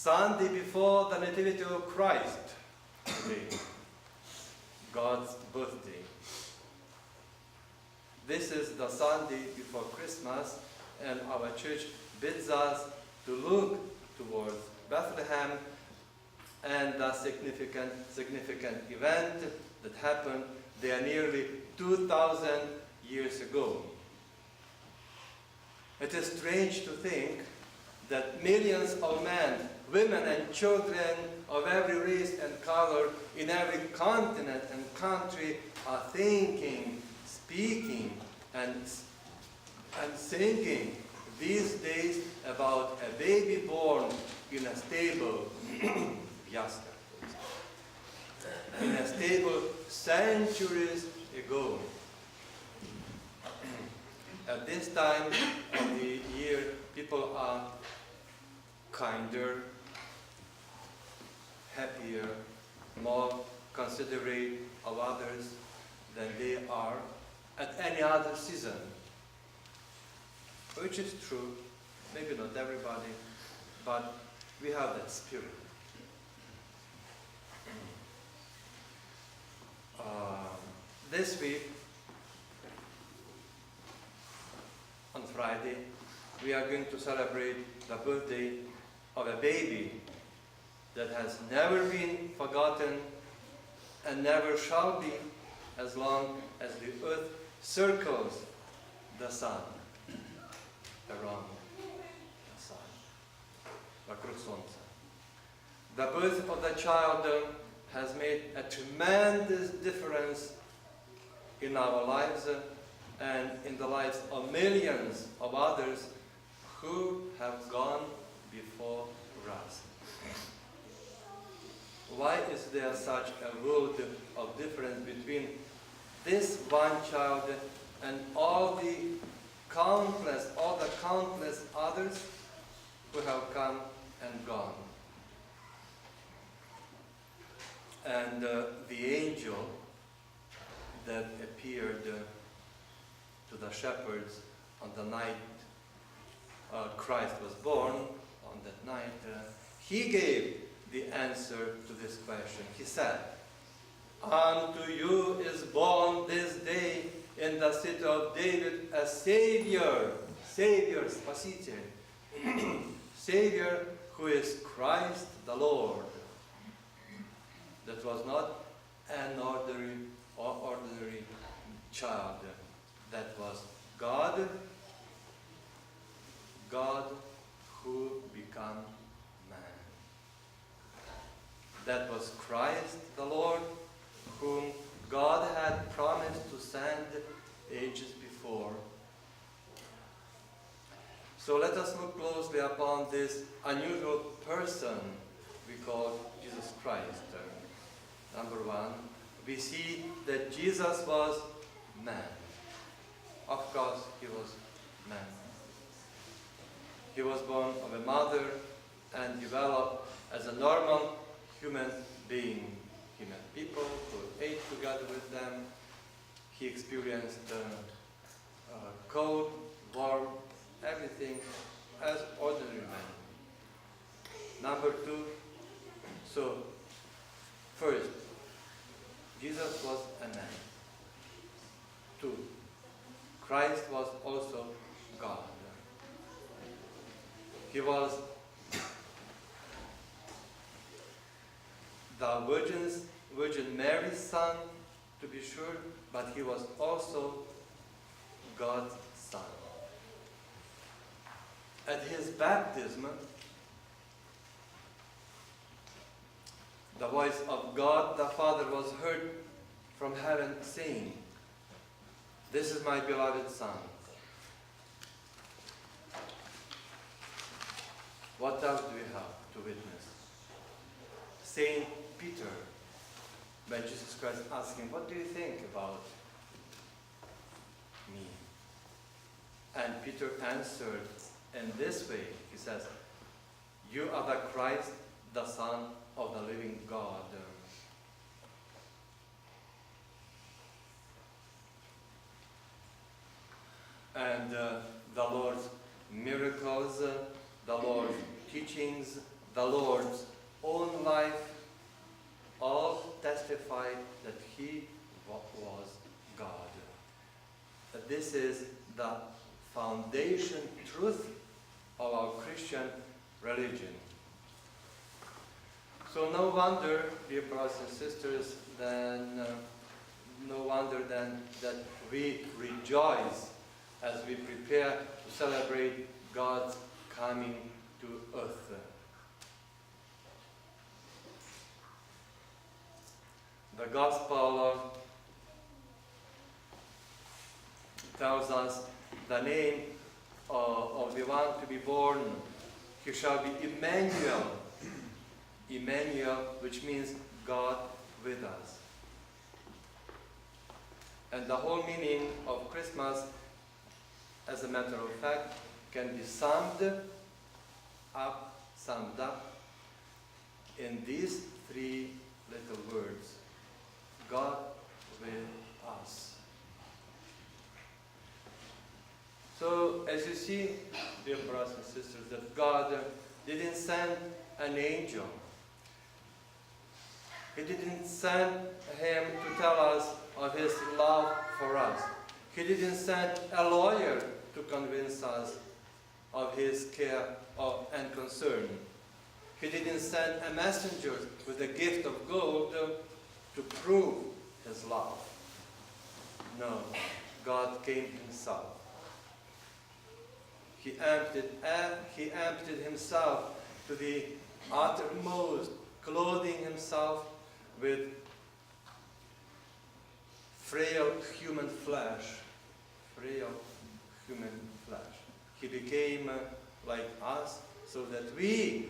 Sunday before the Nativity of Christ, today, God's birthday. This is the Sunday before Christmas, and our church bids us to look towards Bethlehem and the significant event that happened there nearly 2,000 years ago. It is strange to think that millions of men, women and children of every race and color in every continent and country are thinking, speaking, and singing these days about a baby born in a stable, in a stable centuries ago. At this time of the year, people are kinder, happier, more considerate of others than they are at any other season. Which is true, maybe not everybody, but we have that spirit. This week, on Friday, we are going to celebrate the birthday of a baby that has never been forgotten and never shall be as long as the earth circles the sun, around the sun, вокруг солнца. The birth of the child has made a tremendous difference in our lives and in the lives of millions of others who have gone before us. Why is there such a world of difference between this one child and all the countless others who have come and gone? And the angel that appeared to the shepherds on the night Christ was born, on that night, he gave the answer to this question. He said, "Unto you is born this day in the city of David a Savior, Spasитель, Savior who is Christ the Lord." That was not an ordinary child. That was God who became man. That was Christ the Lord, whom God had promised to send ages before. So let us look closely upon this unusual person we call Jesus Christ. Number one, we see that Jesus was man. Of course, he was man. He was born of a mother and developed as a normal human being. He met people who ate together with them. He experienced cold, warm, everything as ordinary man. Number two, so first, Jesus was a man. Two, Christ was also God. He was the Virgin Mary's son, to be sure, but he was also God's son. At his baptism, the voice of God the Father was heard from heaven saying, "This is my beloved Son." What else do we have to witness? Saint Peter, when Jesus Christ asked him, "What do you think about me?" And Peter answered in this way. He says, "You are the Christ, the Son of the living God." And the Lord's miracles, the Lord's teachings, the Lord's own life, all testified that he was God. That this is the foundation truth of our Christian religion. So no wonder, dear brothers and sisters, no wonder then that we rejoice as we prepare to celebrate God's coming to earth. The Gospel tells us the name of the one to be born. He shall be Emmanuel. Emmanuel, which means God with us. And the whole meaning of Christmas, as a matter of fact, can be summed up in these three little words: God with us. So, as you see, dear brothers and sisters, that God didn't send an angel. He didn't send him to tell us of his love for us. He didn't send a lawyer to convince us of his care and concern. He didn't send a messenger with a gift of gold to prove his love. No, God came himself. He emptied himself to the uttermost, clothing himself with frail human flesh. He became like us so that we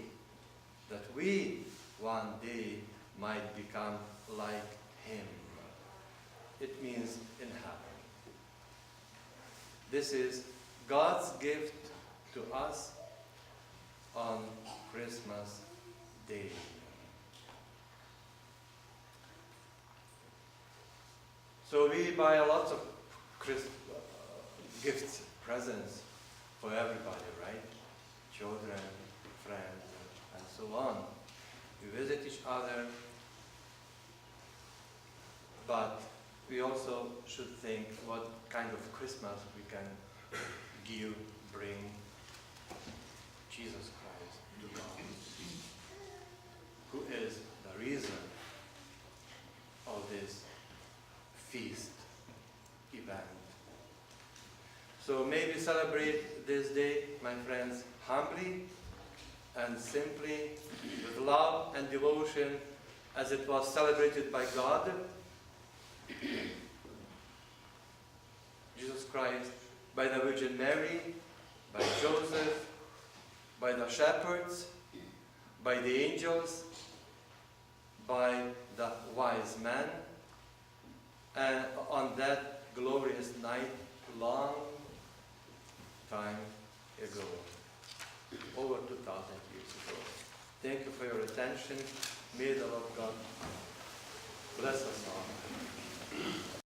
one day might become like him. It means in heaven. This is God's gift to us on Christmas Day. So we buy lots of gifts, presents for everybody, right? Children, friends, and so on. We visit each other, but we also should think what kind of Christmas we can bring Jesus Christ to God, who is the reason of this feast event. So may we celebrate this day, my friends, humbly and simply, with love and devotion, as it was celebrated by God, Jesus Christ, by the Virgin Mary, by Joseph, by the shepherds, by the angels, by the wise men, and on that glorious night, long time ago, over 2,000 years ago. Thank you for your attention. May the Lord God bless us all.